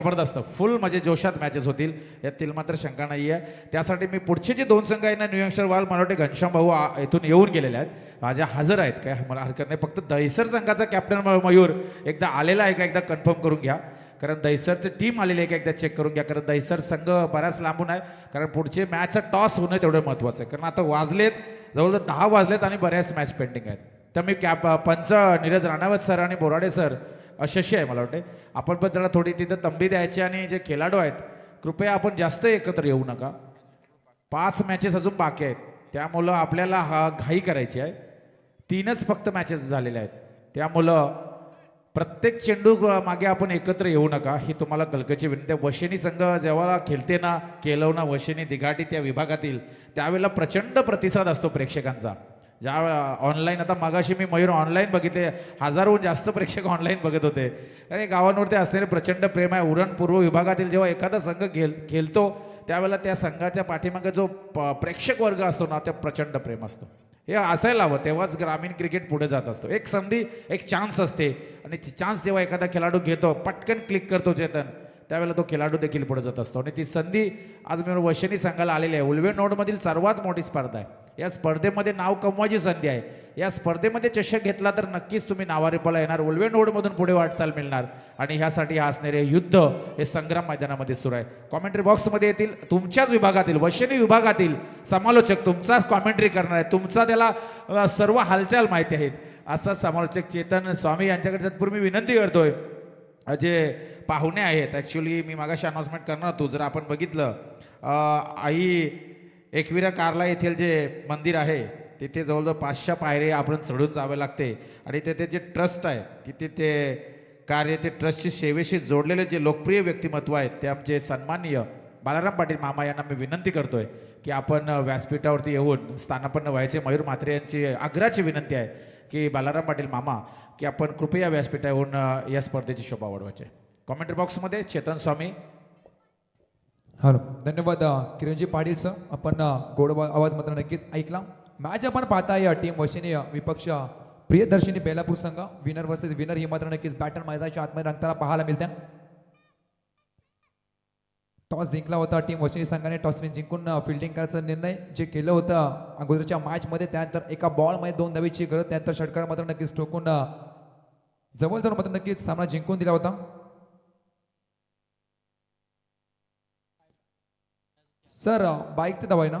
जबरदस्त फुल म्हणजे जोशात मॅचेस होतील यातील मात्र शंका नाही आहे. त्यासाठी मी पुढचे जे 2 संघ आहेत ना, न्यू हॅम्पशायर वाल मला वाटते घनश्याम भाऊ इथून येऊन गेलेले आहेत, माझ्या हजर आहेत, काय मला हरकत नाही. फक्त दहिसर संघाचा कॅप्टन मयूर एकदा आलेला आहे का एकदा कन्फर्म करून घ्या, कारण दहिसरची टीम आलेली आहे का एकदा चेक करून घ्या, कारण दहिसर संघ बऱ्याच लांबून आहे, कारण पुढचे मॅचचा टॉस होणं तेवढं महत्त्वाचं आहे, कारण आता वाजलेत जवळजवळ 10 वाजलेत आणि बऱ्याच मॅच पेंडिंग आहेत. तर मी पंच नीरज राणावत सर आणि बोराडे सर अशशी आहे मला वाटते, आपण पण जरा थोडी तिथं तंबी द्यायची आणि जे खेळाडू आहेत कृपया आपण जास्त एकत्र येऊ नका. 5 मॅचेस अजून बाकी आहेत, त्यामुळं आपल्याला घाई करायची आहे. 3च फक्त मॅचेस झालेल्या आहेत, त्यामुळं प्रत्येक चेंडू मागे आपण एकत्र येऊ नका ही तुम्हाला कलकची विनंती. वशिनी संघ जेव्हा खेळते ना, केलवना वशिनी दिघाटी त्या विभागातील, त्यावेळेला प्रचंड प्रतिसाद असतो प्रेक्षकांचा. ज्या ऑनलाईन आता मागाशी मी मयूर ऑनलाईन बघितले, हजारोहून जास्त प्रेक्षक ऑनलाईन बघत होते, आणि गावांवरती असलेले प्रचंड प्रेम आहे. उरण पूर्व विभागातील जेव्हा एखादा संघ खेळतो त्यावेळेला त्या संघाच्या पाठीमागे जो प्रेक्षक वर्ग असतो ना, ते प्रचंड प्रेम असतो. हे असायला हवं, तेव्हाच ग्रामीण क्रिकेट पुढे जात असतो. एक संधी, एक चान्स असते, आणि ती चान्स जेव्हा एखादा खेळाडू घेतो, पटकन क्लिक करतो चेतन, त्यावेळेला तो खेळाडू देखील पुढे जात असतो. आणि ती संधी आज मी वशिनी संघाला आलेली आहे. उल्वे नोडमधील सर्वात मोठी स्पर्धा आहे, या स्पर्धेमध्ये नाव कमवायची संधी आहे. या स्पर्धेमध्ये चषक घेतला तर नक्कीच तुम्ही नावारूपाला येणार, उल्वे नोडमधून पुढे वाटचाल मिळणार, आणि ह्यासाठी हा असणारे युद्ध हे संग्राम मैदानामध्ये सुरू आहे. कॉमेंट्री बॉक्समध्ये येतील तुमच्याच विभागातील, वशिनी विभागातील समालोचक तुमचाच कॉमेंट्री करणार आहे, तुमचा त्याला सर्व हालचाल माहिती आहेत असा समालोचक चेतन स्वामी यांच्याकडे तत्पूर्वी विनंती करतोय. जे पाहुणे आहेत, ॲक्च्युली मी मागाशी अनाउन्समेंट करणार होतो, जर आपण बघितलं आई एकविरा कार्ला येथील जे मंदिर आहे तिथे जवळजवळ 500 पायऱ्या आपण चढून जावे लागते, आणि तेथे जे ट्रस्ट आहे तिथे ते कार्य, ते ट्रस्टची सेवेशी जोडलेले जे लोकप्रिय व्यक्तिमत्व आहेत ते आमचे सन्माननीय बालाराम पाटील मामा यांना मी विनंती करतोय की आपण व्यासपीठावरती येऊन स्थानापन्न व्हायचे. मयूर म्हात्रे यांची आग्रहाची विनंती आहे की बालाराम पाटील मामा की आपण कृपया व्यासपीठावरून या स्पर्धेची शोभा वाढवायची. कॉमेंट्री बॉक्समध्ये चेतन स्वामी. हॅलो, धन्यवाद किरणजी पाटील सर, आपण गोड आवाज मात्र नक्कीच ऐकला. मॅच आपण पाहताय टीम वशिनी विपक्ष प्रियदर्शिनी बेलापूर संघ, विनर वर्सेस विनर ही मात्र नक्कीच बॅटल मैदानाच्या आतमध्ये रंगताना पाहायला मिळते. टॉस जिंकला होता टीम वशिनी संघाने, टॉस जिंकून फिल्डिंग करायचा निर्णय जे केलं होतं अगोदरच्या मॅचमध्ये, त्यानंतर एका बॉलमध्ये 2 धावेची गरज, त्यानंतर षटकार मात्र नक्कीच ठोकून जवळजवळ मात्र नक्कीच सामना जिंकून दिला होता. सर बाईकचे धावा आहे ना,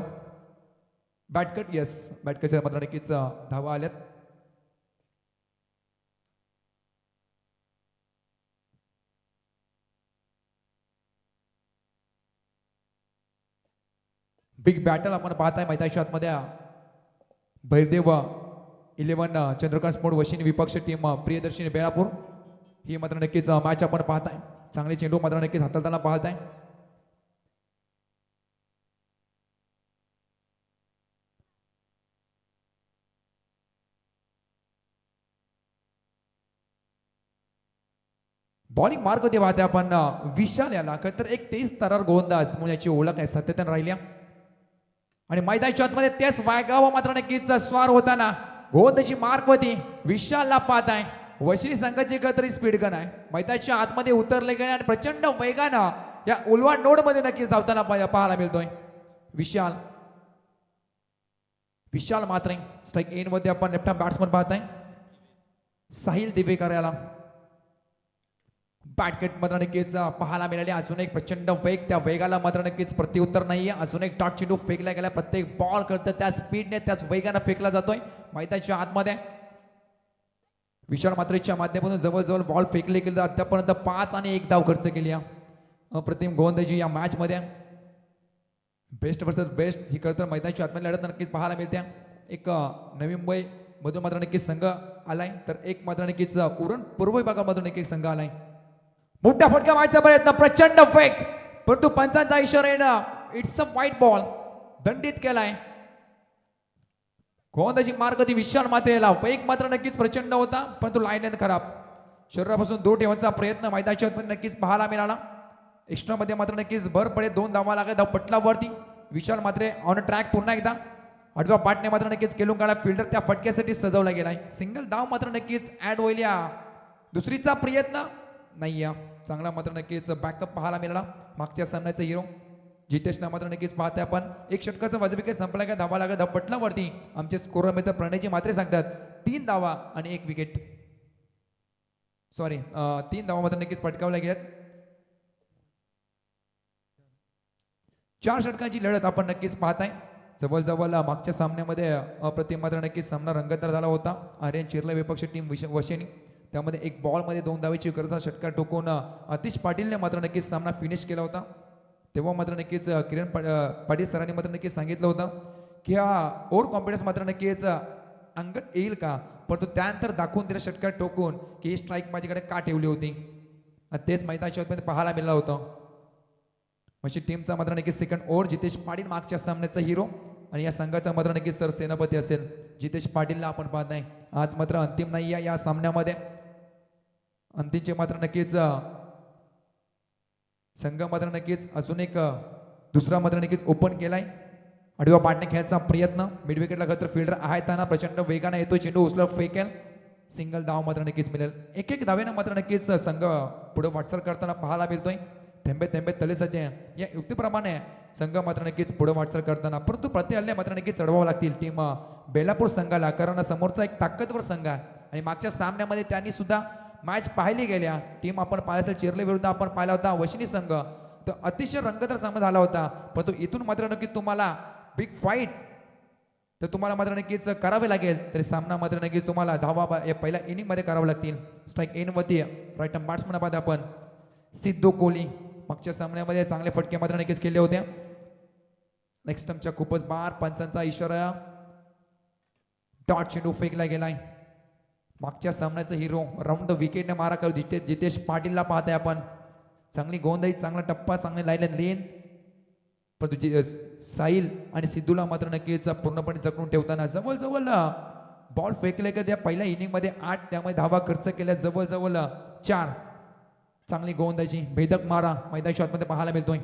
बॅटकट, येस बॅटकटच्या मात्र नक्कीच धावा आल्यात. बिग बॅटल आपण पाहताय मैदानाच्या आतमध्ये. भैरदेव 11 चंद्रकांत स्पोर्ट वशिनी विपक्ष टीम प्रियदर्शिनी बेलापूर ही मात्र नक्कीच मॅच आपण पाहताय. चांगले चेंडू मात्र नक्कीच हाताळताना पाहताय. बॉलिंग मार्क होते पाहते आपण विशाल याला, खरं तर एक तेज तरार गोलंदाज म्हणून याची ओळख आहे, सातत्याने राहिल्या, आणि मैदानाच्या आतमध्ये त्याच वायगाव मात्र नक्कीच स्वार होताना गोलंदाजी मार्क होती विशालला पाहताय. वशिनी संघाची तरी स्पीड गन आहे, मैदानाच्या आतमध्ये उतरले गेले आणि प्रचंड वेगानं या उलवा नोड मध्ये नक्कीच धावताना पाहायला मिळतोय विशाल. विशाल मात्र स्ट्राईक एन मध्ये आपण लेफ्ट हँड बॅट्समन पाहताय. साहिल दिवेकर याला बॅटकट मात्र नक्कीच पाहायला मिळाले. अजून एक प्रचंड वेग, त्या वेगाला मात्र नक्कीच प्रत्युत्तर नाहीये. अजून एक डॉट चेंडू फेकला गेला, प्रत्येक बॉल करतं त्या स्पीडने त्याच वेगाने फेकला जातोय मैदानाच्या आतमध्ये. विशाल मात्रेच्या माध्यमातून जवळजवळ बॉल फेकले गेले, आतापर्यंत 5 आणि 1 धाव खर्च केली. अप्रतिम गोलंदाजी या मॅच मध्ये. बेस्ट वर्सेस बेस्ट ही करतर मैदानाच्या आतमध्ये लढत नक्कीच पाहायला मिळते. एक नवी मुंबई मधून मात्र नक्कीच संघ आलाय, तर एक मात्र नक्कीच उरण पूर्व विभागामधून एक संघ आलाय. मोठा फटका मारायचा प्रयत्न, प्रचंड वेग, परंतु पंचांचा इशारा येणं, इट्स अ व्हाईट बॉल दंडित केलाय. गोलंदाजी मार्क होती विशाल मात्रेला, वेग मात्र नक्कीच प्रचंड होता, परंतु लाईन खराब. शरीरापासून दूर ठेवण्याचा प्रयत्न मैदानाच्या आतमध्ये नक्कीच पाहायला मिळाला. एक्स्ट्रा मध्ये मात्र नक्कीच भर पडे, 2 धावा लागले, धाव पटलावरती. विशाल मात्रे ऑन ट्रॅक पुन्हा एकदा. आठव्या पाटने मात्र नक्कीच केलून काढा, फिल्डर त्या फटक्यासाठी सजवला गेलाय. सिंगल धाव मात्र नक्कीच ऍड होईल. दुसरीचा प्रयत्न नाही चांगला मात्र नक्कीच बॅकअप पाहायला मिळाला मागच्या सामन्याचा हिरो जितेशला मात्र नक्कीच पाहते आपण एक षटकाचा विकेट संपला का धावा लागला धाव वरती आमचे स्कोरर मित्र प्रणयजी मात्रे सांगतात 3 धावा आणि 1 विकेट सॉरी 3 धावा मात्र नक्कीच पटकावल्या गेल्यात 4 षटकांची लढत आपण नक्कीच पाहताय जवळजवळ मागच्या सामन्यामध्ये अप्रतिम मात्र नक्कीच सामना रंगतदार झाला होता आर्यन चिर्ले विपक्ष टीम वशेनी त्यामध्ये एक बॉलमध्ये 2 धावेची गरज षटकार टोकून अतिश पाटीलने मात्र नक्कीच सामना फिनिश केला होता तेव्हा मात्र नक्कीच किरण पाटील सरांनी मात्र नक्कीच सांगितलं होतं की हा ओव्हर कॉन्फिडन्स मात्र नक्कीच अंगत येईल का परंतु त्यानंतर दाखवून दिलं षटकार टोकून की ही स्ट्राईक माझ्याकडे का ठेवली होती तेच मैदानाच्या पाहायला मिळालं होतं म्हणजे टीमचा मात्र नक्कीच सेकंड ओव्हर जितेश पाटील मागच्या सामन्याचा हिरो आणि या संघाचा मात्र नक्कीच सर सेनापती असेल जितेश पाटीलला आपण पाहत नाही आज मात्र अंतिम नाही आहे या सामन्यामध्ये अंतिमचे मात्र नक्कीच संघ मात्र नक्कीच अजून एक दुसरा मात्र नक्कीच ओपन केलाय आडव्या पाटणे खेळायचा प्रयत्न मिड विकेटला खरं तर फिल्डर आहे त्यांना प्रचंड वेगाने येतो चेंडू उचलून फेकेल सिंगल धाव मात्र नक्कीच मिळेल एक धावेनं मात्र नक्कीच संघ पुढे वाटचाल करताना पाहायला मिळतोय थेंबे थेंबे तलेसाचे या युक्तीप्रमाणे संघ मात्र नक्कीच पुढे वाटचाल करताना परंतु प्रति हल्ले मात्र नक्कीच चढवावं लागतील टीम बेलापूर संघाला कारण समोरचा एक ताकदवर संघ आहे आणि मागच्या सामन्यामध्ये त्यांनी सुद्धा मॅच पाहिली गेल्या टीम आपण पाहिलं चिरले विरुद्ध आपण पाहिला होता वशिनी संघ तर अतिशय रंगतदार सामना झाला होता परंतु इथून मात्र नक्कीच तुम्हाला बिग फाईट तर तुम्हाला मात्र नक्कीच करावे लागेल तरी सामना मात्र नक्कीच तुम्हाला धावा पहिल्या इनिंग मध्ये करावं लागतील स्ट्राईक एन वरती राईट हँड बॅट्समन पाहता आपण सिद्धू कोहली मागच्या सामन्यामध्ये चांगले फटके मात्र नक्कीच केले होते नेक्स्ट टर्मच्या खूपच बार पंचांचा इशारा डॉट चेंडू फेकला गेलाय मागच्या सामन्याचा हिरो राऊंड द विकेटने मारा करू जितेश पाटीलला पाहताय आपण चांगली गोंदाई चांगला टप्पा चांगली लाईन लेन परंतु साहिल आणि सिद्धूला मात्र नक्कीच पूर्णपणे जखडून ठेवताना जवळजवळ बॉल फेकले का त्या पहिल्या इनिंग मध्ये 8 त्यामुळे धावा खर्च केल्या जवळजवळ 4 चांगली गोंदाची भेदक मारा मैदानी शॉट मध्ये पाहायला मिळतोय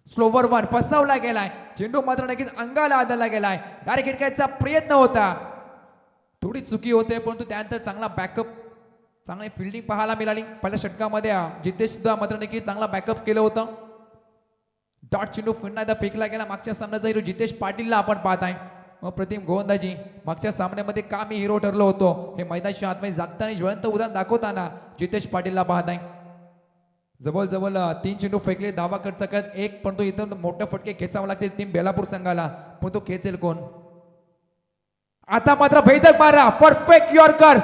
स्लोवर वन फसवला गेलाय चेंडू मात्र नक्कीच अंगाला आदळला गेलाय डायरेक्ट हिटकायचा प्रयत्न होता थोडी चुकी होते परंतु त्यानंतर चांगला बॅकअप चांगली फिल्डिंग पाहायला मिळाली पहिल्या षटकामध्ये जितेश सुद्धा मात्र नक्कीच चांगला बॅकअप केलं होतं डॉट चेंडू पुन्हा एकदा फेकला गेला मागच्या सामन्याचा हिरो जितेश पाटीलला आपण पाहताय अप्रतिम गोलंदाजी मागच्या सामन्यामध्ये का मी हिरो ठरलो होतो हे मैदानाच्या आतमध्ये जागताना ज्वलंत उदाहरण दाखवताना जितेश पाटीलला पाहताय जवळजवळ 3 चेंडू फेकले धावा खर्च करत एक पण तो इथं मोठे फटके खेचावे लागतील टीम बेलापूर संघाला पण तो खेचेल कोण आता मात्र भेदक मारा परफेक्ट यॉर्कर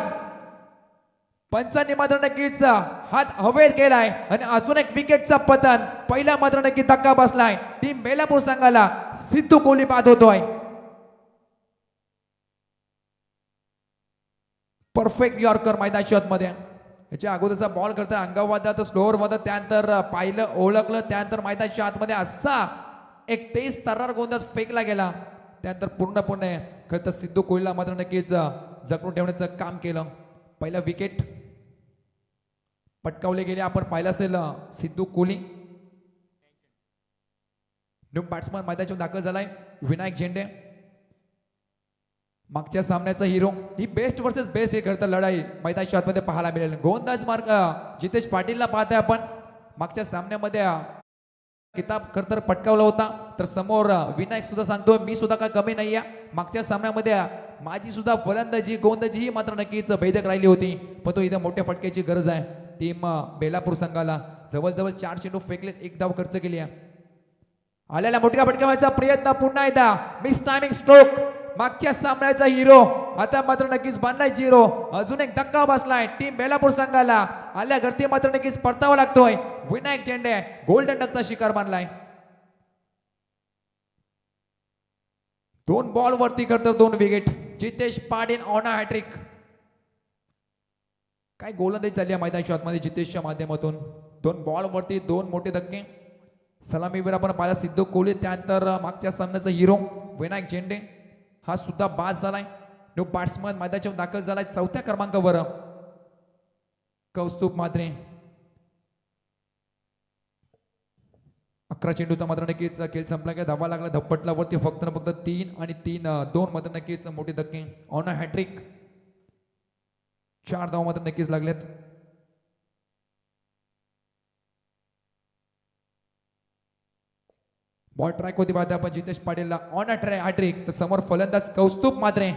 पंचांनी मात्र नक्कीच हात हवेत केलाय आणि अजून एक विकेटचा पतन पहिला मात्र नक्की धक्का बसलाय टीम बेलापूर संघाला सिद्धू कोहली बाद होतोय परफेक्ट यॉर्कर मैदानाच्या आतमध्ये याच्या अगोदरचा बॉल करता अंगावादात स्लोअर मध्ये त्यानंतर पाहिलं ओळखलं त्यानंतर मैदानाच्या आतमध्ये असा एक तेज तर्रार गोंदाज फेकला गेला त्यानंतर पूर्णपणे खरं तर सिद्धू कोहलीला मात्र नक्कीच जखडून ठेवण्याचं काम केलं पहिलं विकेट पटकावले गेले आपण पाहिलं असेल सिद्धू कोहली न्यू बॅट्समन मैदानाच्या दाखल झालाय विनायक झेंडे मागच्या सामन्याचा हिरो ही बेस्ट वर्सेस बेस्ट हे खरं तर लढाई मैदानाच्या आतमध्ये पाहायला मिळेल गोलंदाज मार्ग जितेश पाटीलला पाहताय आपण मागच्या सामन्यामध्ये किताब खरं तर पटकावला होता तर समोर विनायक सुद्धा सांगतोय मी सुद्धा काय कमी नाही आहे मागच्या सामन्यामध्ये माझी सुद्धा फलंदाजी गोलंदाजी ही मात्र नक्कीच भेदक राहिली होती पण तो इथं मोठ्या फटक्याची गरज आहे टीम बेलापूर संघाला जवळजवळ 4 चेंडू फेकलेत 1 धाव खर्च केली आहे आलेल्या मोठ्या फटकावाचा प्रयत्न पुन्हा एकदा मिस टायमिंग स्ट्रोक मागच्या सामन्याचा हिरो आता मात्र नक्कीच बनलाय झिरो अजून एक धक्का बसलाय टीम बेलापूर संघाला आल्या घरती मात्र नक्कीच परतावा लागतोय विनायक झेंडे गोल्डन डकचा शिकार बनलाय 2 बॉल वरती करतो 2 wicket Jitesh Patil on a hattrick काय गोलंदाजी झाली आहे मैदानाच्या आतमध्ये जितेशच्या माध्यमातून 2 बॉल वरती 2 मोठे धक्के सलामीवीर आपण पाहिला सिद्धू कोहली त्यानंतर मागच्या सामन्याचा हिरो विनायक झेंडे हा सुद्धा बाद झालाय न्यू बॅट्समन मैदानाच्या दाखल झालाय 4थ्या क्रमांकावर कौस्तुभ मात्रे 11 चेंडूचा मात्र नक्कीच खेळ संपला काय धावा लागला धप्पटला वरती फक्त 3 आणि 2 मात्र नक्कीच मोठे धक्के ऑन अ हॅट्रिक 4 धावा मात्र नक्कीच लागलेत बॉल ट्रॅक होती पाहता आपण जितेश पाटीलला ऑन अ हॅट्रिक. तर समोर फलंदाज कौस्तुभ मात्रे.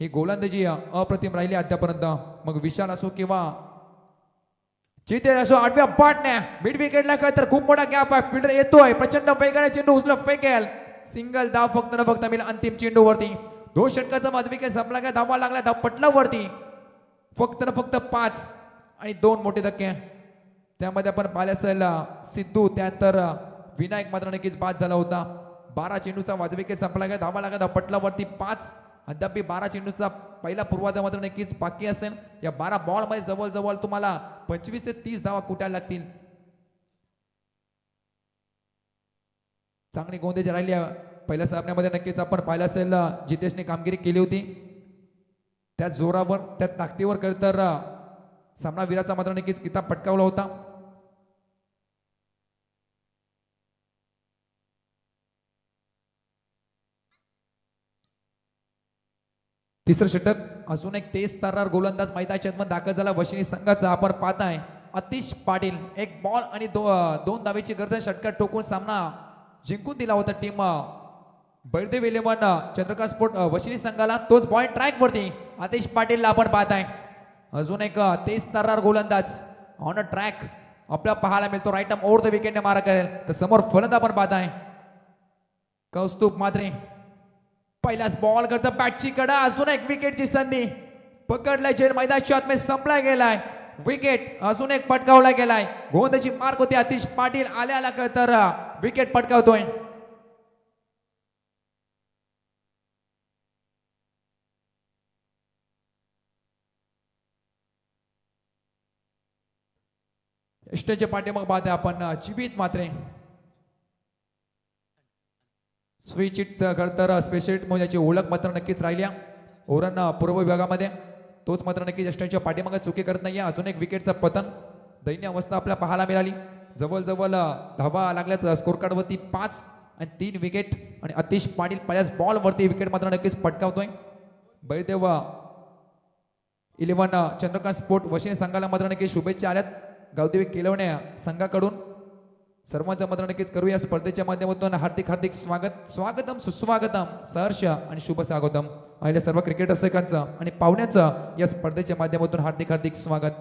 ही गोलंदाजी अप्रतिम राहिली अद्यापर्यंत. मग विशाल असो किंवा जितेश असो, आठव्या पाटण्या मिड विकेटला काय तर खूप मोठा गॅप आहे. फिल्डर येतोय, प्रचंड वेगाने चेंडू उचलून फेकेल. सिंगल धाव फक्त न फक्त मिळेल अंतिम चेंडूवरती. 2 षटकाचा माझ विकेट संपला काय, धावा लागला धाव पटलावरती. फक्त न फक्त 5 आणि 2 मोठे धक्के. त्यामध्ये आपण पाहिलं असेल सिद्धू, त्यानंतर विनायक मात्र नक्कीच बाद झाला होता. 12 चेंडूचा वाजवी विकेट संपला काय, धावा लागला धाव पटलावरती 5. अद्याप 12 चेंडूचा पहिला पूर्वार्ध मात्र नक्कीच बाकी असेल. या 12 बॉल मध्ये जवळजवळ तुम्हाला 25 ते 30 धावा कुटायला लागतील. चांगली गोंधळी राहिली पहिल्या सामन्यामध्ये. नक्कीच आपण पाहिलं असेल जितेशने कामगिरी केली होती. त्या जोरावर त्या ताकदीवर तर सामनावीराचा मात्र नक्कीच किताब पटकावला होता. तिसरं षटक. अजून एक तेज तर्रार गोलंदाज मैदानाच्या आतमध्ये दाखल झाला वशिनी संघाचा. आपण पाहताय आतिश पाटील. एक बॉल आणि 2 धावेची गरज षटकात टोकून सामना जिंकून दिला होता टीम बळदेव 11 चंद्रकांत स्पोर्ट वशिनी संघाला. तोच बॉल ट्रॅक वरती आतिश पाटीलला आपण पाहताय. अजून एक तेज तर्रार गोलंदाज ऑन अ ट्रॅक आपल्याला पाहायला मिळतो. राईट आर्म ओव्हर द विकेटने मारा करेल. तर समोर फलंदाज आपण पाहताय कौस्तुभ मात्रे. पहिलाच बॉल करता बॅटची कडा. अजून एक विकेटची संधी पकडलाय. जेल मैदानाच्या आतमध्ये संपला गेलाय. विकेट अजून एक पटकावला गेलाय. गोंधची मार्क होती. आतिश पाटील आल्या तर विकेट पटकावतोय. स्टेजच्या पाठीमाग पाहते आपण जीवित मात्रे. स्विचिट तर स्पेशलिस्ट म्हणून याची ओळख मात्र नक्कीच राहिल्या ओरण पूर्व विभागामध्ये. तोच मात्र नक्कीच स्टेजच्या पाठीमागे चुकी करत नाहीये. अजून एक विकेटचं पतन दैन्य अवस्था आपल्याला पाहायला मिळाली. जवळजवळ धावा लागल्यात स्कोर कार्डवरती 5 आणि 3 विकेट. आणि आतिश पाटील पहिल्याच बॉल वरती विकेट मात्र नक्कीच पटकावतोय. बळदेव 11 चंद्रकांत स्पोर्ट वशिनी संघाला मात्र नक्कीच शुभेच्छा आल्यात. गावदेवी केलवणे संघाकडून सर्वांचं मात्र नक्कीच करू या स्पर्धेच्या माध्यमातून हार्दिक स्वागतम सुस्वागतम सहर्ष आणि शुभ स्वागतम. अहिले सर्व क्रिकेट रसिकांचं आणि पाहुण्यांचं या स्पर्धेच्या माध्यमातून हार्दिक स्वागत.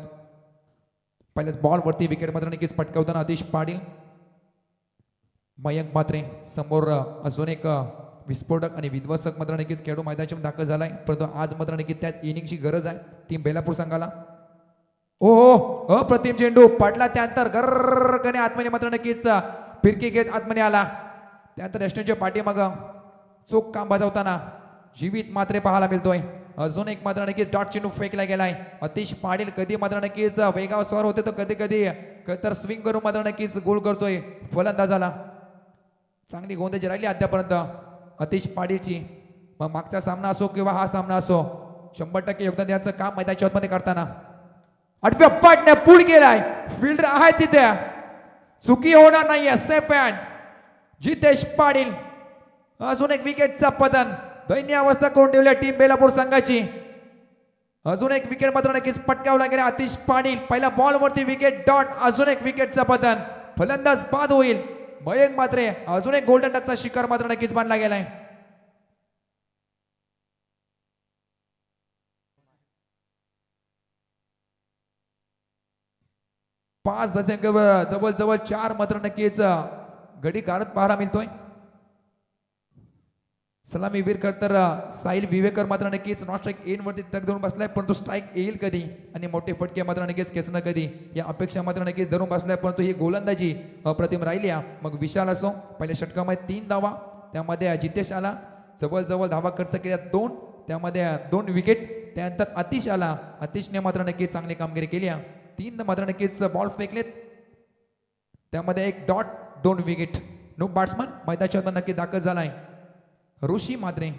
पहिल्याच बॉल वरती विकेट मात्र नक्कीच पटकावताना आतिश पाटील. मयंक मात्रे समोर अजून एक विस्फोटक आणि विध्वंसक मात्र नक्कीच खेळाडू मैदानाच्या दाखल झालाय. परंतु आज मात्र नक्कीच त्यात इनिंगची गरज आहे टीम बेलापूर संघाला. ओहो अप्रतिम चेंडू पडला. त्यानंतर गर्रकने आतमध्ये मात्र नक्कीच फिरकी घेत आतमध्ये आला. त्यानंतर यष्टीच्या पाठीमाग चोख काम बजावताना जीवित मात्रे पाहायला मिळतोय. अजून एक मात्र नक्कीच डॉट चेंडू फेकला गेलाय. आतिश पाटील कधी मात्र नक्कीच वेगावर स्वार होते तर कधी तर स्विंग करून मात्र नक्कीच गोल करतोय फलंदाजाला. चांगली गोंधळी राहिली अद्यापर्यंत आतिश पाटीलची. मग मागचा सामना असो किंवा हा सामना असो 100% योगदान द्यायचं काम मैदानाच्या आतमध्ये करताना. 8व्या पाटण्या पूल केलाय. फिल्डर आहे तिथे, चुकी होणार नाहीये. Safe hand Jitesh Patil. अजून एक विकेटचा पतन दैन्य अवस्था करून ठेवल्या टीम बेलापूर संघाची. अजून एक विकेट मात्र नक्कीच पटकावला गेला. आतिश पाटील पहिल्या बॉल वरती विकेट डॉट. अजून एक विकेटचा पतन. फलंदाज बाद होईल. मयंक मात्रे. अजून एक गोल्डन डकचा शिकार मात्र नक्कीच बांधला गेलाय. पाच दशकावर जवळजवळ 4 मात्र नक्कीच गडी कारत पाहायला मिळतोय. सलामी वीर तर साहिल विवेकर मात्र नक्कीच नॉन स्ट्राईक एन वरती तग धरून बसलाय. परंतु स्ट्राईक येईल कधी आणि मोठे फटके मात्र नक्कीच केसनं कधी या अपेक्षा मात्र नक्कीच धरून बसलाय. परंतु ही गोलंदाजी अप्रतिम राहिली. मग विशाल असो पहिल्या षटकामध्ये 3 धावा. त्यामध्ये जितेश आला. जवळजवळ धावा खर्च केल्या 2. त्यामध्ये 2 विकेट. त्यानंतर आतिश आला. आतिशने मात्र नक्कीच चांगली कामगिरी केली. 3 मात्र नक्कीच बॉल फेकलेत. त्यामध्ये 1 डॉट 2 विकेट. नो बॅट्समन मैदानाच्या नक्की दाखल झालाय ऋषी मात्रे.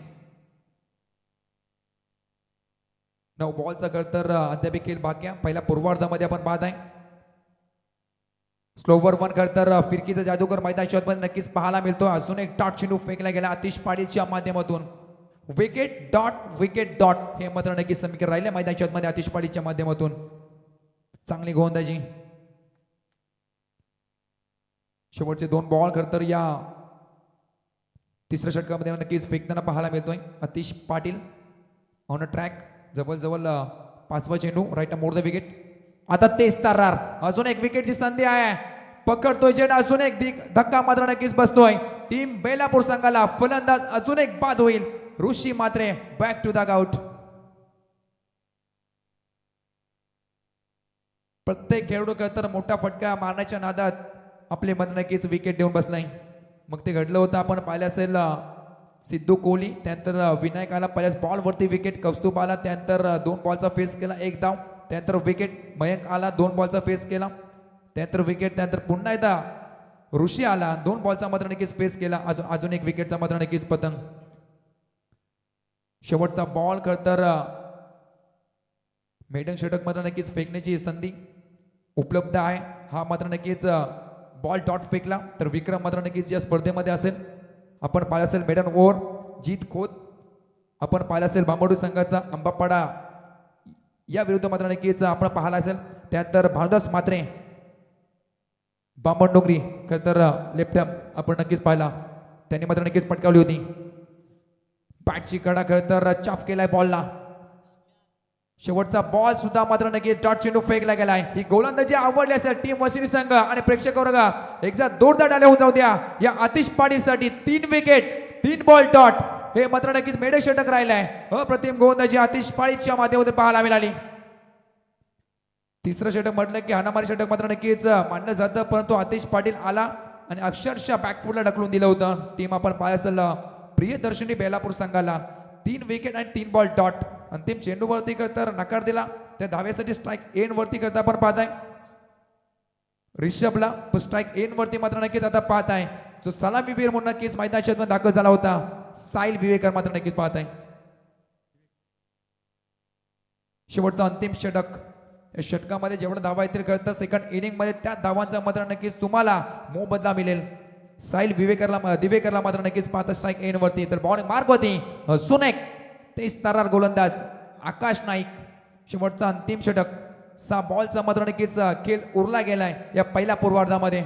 9 बॉलचा तर अद्याप खेळ बाकी. पहिल्या पूर्वार्धामध्ये आपण पाहत आहे स्लोवर 1 तर फिरकीचा जादूगर मैदानाच्या नक्कीच पाहायला मिळतो. अजून एक डॉट चेंडू फेकला गेला आतिश पाटीलच्या माध्यमातून. विकेट डॉट हे मात्र नक्कीच समीकरण राहिले मैदानाच्या मध्ये आतिश पाटीलच्या माध्यमातून. चांगली गोलंदाजी. शेवटचे 2 बॉल तर या तिसऱ्या षटकामध्ये नक्कीच फेकताना पाहायला मिळतोय Atish Patil on a track. जवळ 5वा चेंडू राईट मोर द विकेट. आता तेच तर्रार अजून एक विकेटची संधी आहे. पकडतोय चेंडू अजून एक धक्का मात्र नक्कीच बसतोय. टीम बेलापूर संघाला फलंदाज अजून एक बाद होईल. ऋषी मात्रे बॅक टू द आउट. प्रत्येक खेळाडू तर मोठा फटका मारण्याच्या नादात आपले मत नक्कीच विकेट देऊन बसलाय. मग ते घडलं होतं आपण पाहिलं असेल सिद्धू कोहली, त्यानंतर विनायक आला पहिल्याच बॉलवरती विकेट. कौस्तुभ आला त्यानंतर 2 बॉलचा फेस केला 1 धाव. त्यानंतर विकेट मयंक आला 2 बॉलचा फेस केला त्यानंतर विकेट. त्यानंतर पुन्हा एकदा ऋषी आला 2 बॉलचा मात्र नक्कीच फेस केला. अजून एक विकेटचा मात्र नक्कीच पतंग. शेवटचा बॉल तर मेडन षटक मात्र नक्कीच फेकण्याची संधी उपलब्ध आहे. हा मात्र नक्कीच बॉल डॉट फेकला तर विक्रम मात्र नक्कीच या स्पर्धेमध्ये असेल. आपण पाहिलं असेल मेडन ओव्हर जीत खोत. आपण पाहिलं असेल बांबोडू संघाचा अंबापाडा या विरुद्ध मात्र नक्कीच आपण पाहिला असेल. त्यानंतर भानुदास मात्रे बांबडोंगरी तर लेफ्ट आपण नक्कीच पाहिला त्यांनी मात्र नक्कीच पटकावली होती. बॅटची कडा तर चाप केलाय बॉलला. शेवटचा बॉल सुद्धा मात्र नक्कीच डॉट चेंडू फेकला गेलाय. ही गोलंदाजी आवडली असेल टीम वशिनी संघ आणि प्रेक्षक वर्ग एकदा जोरदार डाले होऊन जाऊ द्या या आतिश पाटीलसाठी. 3 विकेट 3 बॉल डॉट हे मात्र नक्कीच मेडक षटक राहिलाय. अप्रतिम गोलंदाजी आतिश पाटीलच्या माध्यमातून पाहायला मिळाली. तिसरं षटक म्हटलं की हाणामारी षटक मात्र नक्कीच मानलं जातं, परंतु आतिश पाटील आला आणि अक्षरशः बॅकफुटला ढकलून दिलं होतं. टीम आपण पाहिलं असेल प्रियदर्शनी बेलापूर संघाला 3 विकेट आणि 3 बॉल डॉट. अंतिम चेंडूवरती तर नकार दिला त्या धाव्यासाठी स्ट्राईक एन वरती करता आपण पाहताय रिषभला. स्ट्राईक एन वरती मात्र नक्कीच आता पाहताय जो सलामीवीर म्हणून नक्कीच मैदानात दाखल झाला होता साहिल विवेकर मात्र नक्कीच पाहताय. शेवटचा अंतिम षटक. या षटकामध्ये जेवढा धावा येतील कळतं सेकंड इनिंग मध्ये त्या धावांचा मात्र नक्कीच तुम्हाला मोबदला मिळेल. साहिल दिवेकरला मात्र नक्कीच पाहता स्ट्राईक एन वरती. तर बॉलिंग मार्क होती सुनेक तेच तरार गोलंदाज आकाश नाईक. शेवटचा अंतिम षटक 6 बॉलचा मात्र नक्कीच खेळ उरला गेलाय या पहिल्या पूर्वार्धामध्ये.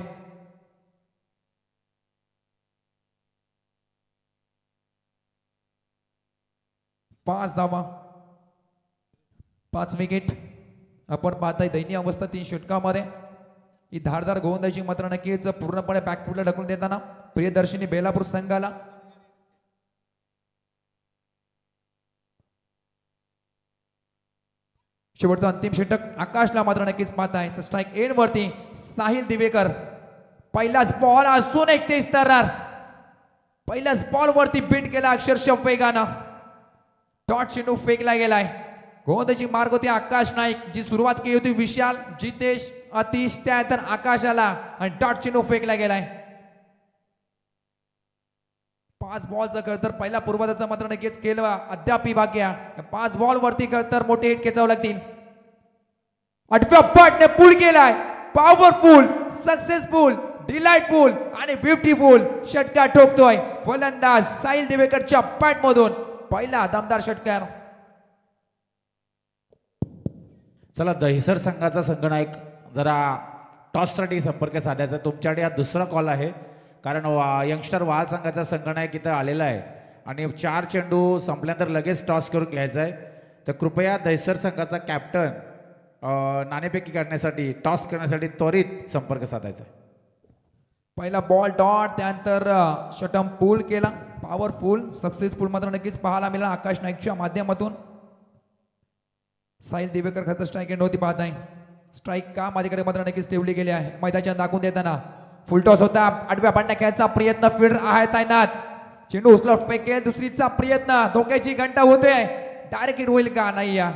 पाच धावा 5 विकेट. आपण पाहताय दयनीय अवस्था 3 षटकामध्ये. ही धारदार गोलंदाजी मात्र नक्कीच पूर्णपणे बॅकफुटला ढकलून देताना प्रियदर्शनी बेलापूर संघाला. शेवटचा अंतिम षटक आकाशला मात्र नक्कीच पाहताय तर स्ट्राईक एन वरती साहिल दिवेकर. पहिलाच बॉल असून एक तेज तरार. पहिल्याच बॉल वरती बीट केला अक्षरशः वेगानं. डॉट चेंडू फेकला गेलाय. गोलंदाजी मार्ग होती आकाश नाईक. जी सुरुवात केली होती विशाल जितेश आतिश त्यानंतर आकाश आला आणि डॉट चेंडू फेकला गेलाय. 5 बॉलचा तर पहिला पूर्वार्धाचा मात्र नक्कीच केलं अद्याप बाकी आहे. 5 बॉल वरती तर मोठे हिट खेचावं लागतील. 8व्या बॅटने पूल केलाय. पॉवरफुल सक्सेसफुल डिलाइटफुल आणि ब्युटिफुल षटकार ठोकतोय फलंदाज साहिल दिवेकरच्या बॅट मधून. पहिला दमदार षटकार. चला दहिसर संघाचा संघनायक जरा टॉससाठी संपर्क साधायचा. तुमच्याकडे हा दुसरा कॉल आहे कारण यंगस्टर वाल संघाचा संघनायक इथं आलेला आहे आणि 4 चेंडू संपल्यानंतर लगेच टॉस करून घ्यायचा आहे. तर कृपया दहिसर संघाचा कॅप्टन नाणेफेकी करण्यासाठी टॉस करण्यासाठी त्वरित संपर्क साधायचा आहे. पहिला बॉल डॉट त्यानंतर शटम पूल केला. पॉवरफुल सक्सेसफुल मात्र नक्कीच पाहायला मिळाला आकाश नाईकच्या माध्यमातून. साहिल दिवेकर खरं स्ट्राईक एंड होती पाहत आहे. स्ट्राईक का माझ्याकडे मात्र नक्कीच ठेवली गेली आहे. मैदानाच्या दाखवून देताना फुलटॉस होता. 8व्या बॅटने खेळायचा प्रयत्न फील्डर आहे तैनात. चेंडू उचलत फेकेल दुसरीचा प्रयत्न. धोक्याची घंटा होते. डायरेक्ट हिट होईल का नाही. या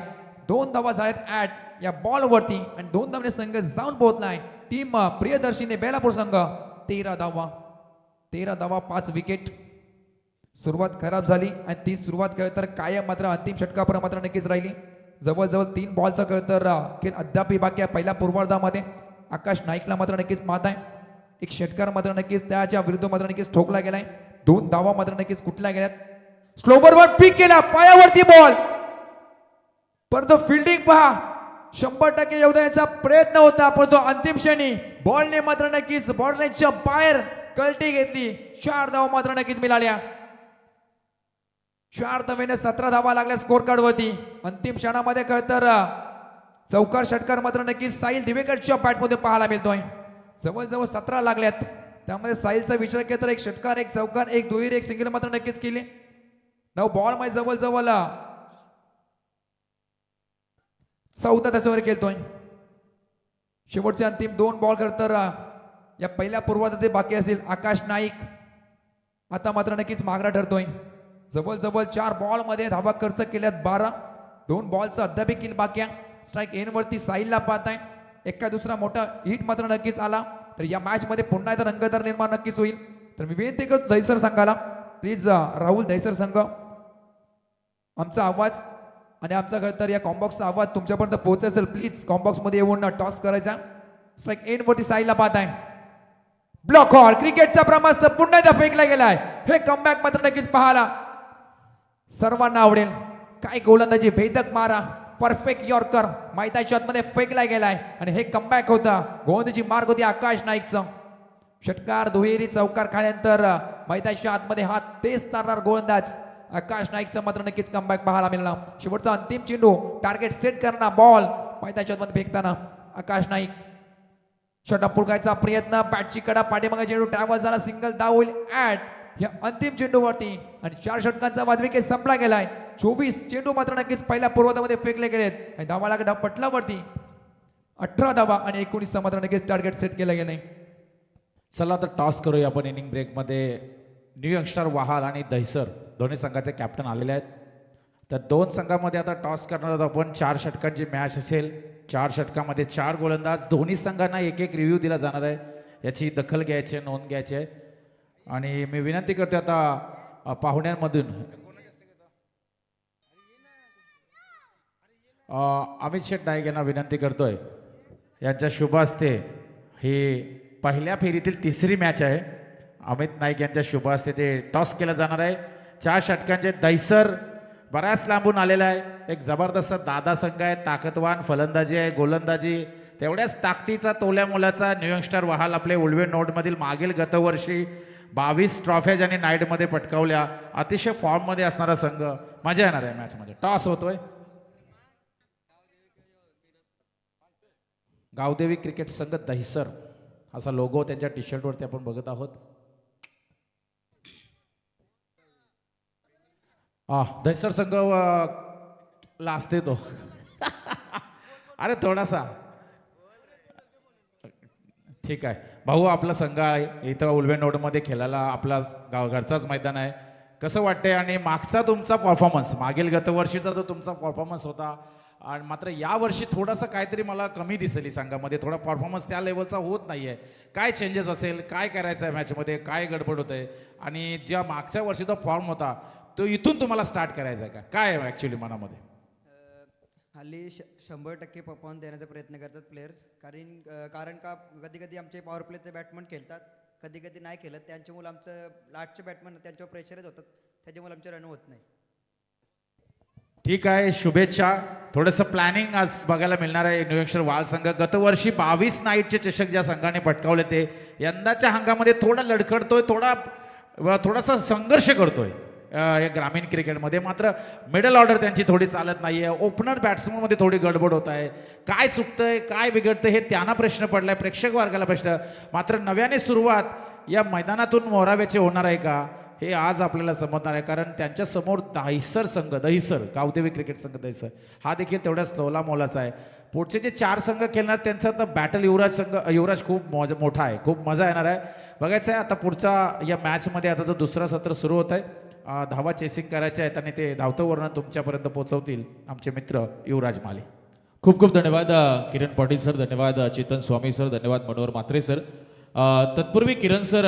2 धावा झाल्यात ऍट या बॉल वरती आणि 2 धावने संघ जाऊन पोहोचलाय. टीम प्रियदर्शनी बेलापूर संघ 13 धावा 5 विकेट. सुरुवात खराब झाली आणि ती सुरुवात तर कायम मात्र अंतिम षटकापर्यंत मात्र नक्कीच राहिली. जवळजवळ 3 बॉलचा तर खेळ अद्याप बाकी आहे पहिल्या पूर्वार्धामध्ये. आकाश नाईकला मात्र नक्कीच पाहत आहे. एक षटकार मात्र नक्कीच त्याच्या विरुद्ध मात्र नक्कीच ठोकला गेलाय. 2 धावा मात्र नक्कीच कुठल्या गेल्यात. स्लोवरवर पिक केला पायावरती बॉल. परंतु फिल्डिंग पहा 100% योगदानाचा प्रयत्न होता परंतु अंतिम क्षणी बॉलने मात्र नक्कीच बॉर्डरलाईनच्या बाहेर कल्टी घेतली. 4 धावा मात्र नक्कीच मिळाल्या. 4 धावेने 17 धावा लागल्या स्कोर कार्ड वरती. अंतिम क्षणामध्ये कळत तर चौकार षटकार मात्र नक्कीच साहिल दिवेकरच्या बॅटमध्ये पाहायला मिळतोय. जवळजवळ 17 लागल्यात. त्यामध्ये साहिलचा विचार केला तर एक षटकार, एक चौकार, एक दुहेरी, एक सिंगल मात्र नक्कीच केली. 9 बॉल मध्ये जवळजवळ 14 तासावर खेळतोय. शेवटचे अंतिम 2 बॉल तर या पहिल्या पूर्वार्धात बाकी असेल. आकाश नाईक आता मात्र नक्कीच मागरा ठरतोय. जवळजवळ 4 बॉल मध्ये धावा खर्च केल्यात 12. 2 बॉलचा अद्याप किल बाकी आहे. स्ट्राईक एन वरती साहिलला पाहत आहे. एका दुसरा मोठा हिट मात्र नक्कीच आला तर या मॅच मध्ये पुन्हा एकदा रंगतदार निर्माण नक्कीच होईल. तर मी विनंती करतो दहिसर संघाला, प्लीज राहुल दहिसर संघ, आमचा आवाज आणि आमचा खरं तर या कॉम्बॉक्सचा आवाज तुमच्यापर्यंत पोहोचायचा तर प्लीज कॉम्बॉक्स मध्ये येऊन टॉस करायचा. स्ट्राईक एन वरती साहिलला पाहत आहे. ब्लॉक हॉल क्रिकेटचा ब्रह्मास्त्र पुन्हा एकदा फेकला गेलाय. हे कमबॅक मात्र नक्कीच पाहायला सर्वांना आवडेल. काय गोलंदाजी, भेदक मारा, परफेक्ट यॉर्कर मैदानाच्या आतमध्ये फेकला गेलाय आणि हे कमबॅक होता. गोलंदाजी मार्ग होती आकाश नाईकचं. षटकार, दुहेरी, चौकार खाल्यानंतर मैदानाच्या आतमध्ये हा तेच तारणार गोलंदाज आकाश नाईकचं मात्र नक्कीच कमबॅक पाहायला मिळाला. शेवटचा अंतिम चेंडू, टार्गेट सेट करणार बॉल मैदानाच्या आतमध्ये फेकताना आकाश नाईक. षटक पुळकायचा प्रयत्न, बॅटची कडा पाठीमागे चेंडू ट्रॅव्हल झाला, सिंगल धाव होईल ऍट या अंतिम चेंडूवरती आणि 4 षटकांचा वाजविकेट संपला गेलाय. 24 चेंडू मात्र नक्कीच पहिल्या पूर्वार्धामध्ये फेकले गेलेत आणि धावा लागला पटलावरती 18 धावा आणि 19 मात्र नक्कीच टार्गेट सेट केलं गेलंय. चला तर टॉस करूया आपण. इनिंग ब्रेकमध्ये न्यू यंगस्टर वाहाल आणि दहिसर दोन्ही संघाचे कॅप्टन आलेले आहेत. तर 2 संघामध्ये आता टॉस करणार आहोत आपण. 4 षटकांची मॅच असेल. 4 षटकामध्ये 4 गोलंदाज. दोन्ही संघांना एक एक रिव्ह्यू दिला जाणार आहे. याची दखल घ्यायची, नोंद घ्यायची आहे. आणि मी विनंती करते आता पाहुण्यांमधून अमित शेठ नाईक यांना विनंती करतोय. यांच्या शुभ हस्ते ही पहिल्या फेरीतील 3री मॅच आहे. अमित नाईक यांच्या शुभ हस्ते ते टॉस केलं जाणार आहे. 4 षटकांचे दहिसर बऱ्याच लांबून आलेला आहे. एक जबरदस्त दादा संघ आहे. ताकदवान फलंदाजी आहे, गोलंदाजी तेवढ्याच ताकदीचा, तोल्या मोलाचा. न्यू यंगस्टर वाहाल आपले उलवे नोटमधील मागील गतवर्षी 22 ट्रॉफ्या ज्यांनी नाईटमध्ये पटकावल्या, अतिशय फॉर्ममध्ये असणारा संघ. मजा येणार आहे मॅचमध्ये. टॉस होतोय. गावदेवी क्रिकेट संघ दहिसर असा लोगो त्यांच्या टी शर्टवरती आपण बघत आहोत. दहिसर संघ लाजते तो अरे थोडासा ठीक आहे भाऊ. आपला संघ आहे इथं उलवे नोडमध्ये खेळायला. आपला घरचाच मैदान आहे. कसं वाटतंय आणि मागचा तुमचा परफॉर्मन्स, मागील गतवर्षीचा जो तुमचा परफॉर्मन्स होता आणि मात्र यावर्षी थोडासा काहीतरी मला कमी दिसेल संघामध्ये. थोडा परफॉर्मन्स त्या लेवलचा होत नाही आहे. काय चेंजेस असेल, काय करायचं आहे मॅचमध्ये, काय गडबड होत आहे आणि ज्या मागच्या वर्षीचा फॉर्म होता तो इथून तुम्हाला स्टार्ट करायचा आहे का, काय आहे ॲक्च्युली मनामध्ये? हल्ली 100% परफॉर्मन्स देण्याचा प्रयत्न करतात प्लेयर्स. कारण का कधी कधी आमचे पॉवर प्लेचे बॅट्समन खेळतात, कधी कधी नाही खेळत. त्यांच्यामुळे आमचं लास्टचे बॅट्समन त्यांच्यावर प्रेशरच होतात, त्याच्यामुळे आमचे रन होत नाही. ठीक आहे, शुभेच्छा. थोडंसं प्लॅनिंग आज बघायला मिळणार आहे. न्यू यंगस्टर वाहाल संघ गतवर्षी 22 नाईटचे चषक ज्या संघाने पटकावले ते यंदाच्या हंगामध्ये थोडा लडखडतोय, थोडासा संघर्ष करतोय. या ग्रामीण क्रिकेटमध्ये मात्र मिडल ऑर्डर त्यांची थोडी चालत नाही आहे. ओपनर बॅट्समनमध्ये थोडी गडबड होत आहे. काय चुकतंय, काय बिघडतंय हे त्यांना प्रश्न पडलाय, प्रेक्षक वर्गाला प्रश्न. मात्र नव्याने सुरुवात या मैदानातून मोराव्याची होणार आहे का हे आज आपल्याला समजणार आहे. कारण त्यांच्या समोर दहिसर संघ, दहिसर गावदेवी क्रिकेट संघ दहिसर हा देखील तेवढ्याच तोला मोलाचा आहे. पुढचे जे 4 संघ खेळणार त्यांचा तर बॅटल युवराज संघ, युवराज खूप मोठा आहे, खूप मजा येणार आहे. बघायचं आहे आता पुढचा या मॅचमध्ये. आता जो दुसरा सत्र सुरू होत आहे, धावा चेसिंग करायचे आहेत आणि ते धावतं वर्णन तुमच्यापर्यंत पोहोचवतील आमचे मित्र युवराज माले. खूप खूप धन्यवाद किरण पाटील सर, धन्यवाद चेतन स्वामी सर, धन्यवाद मनोहर म्हात्रे सर. तत्पूर्वी किरण सर,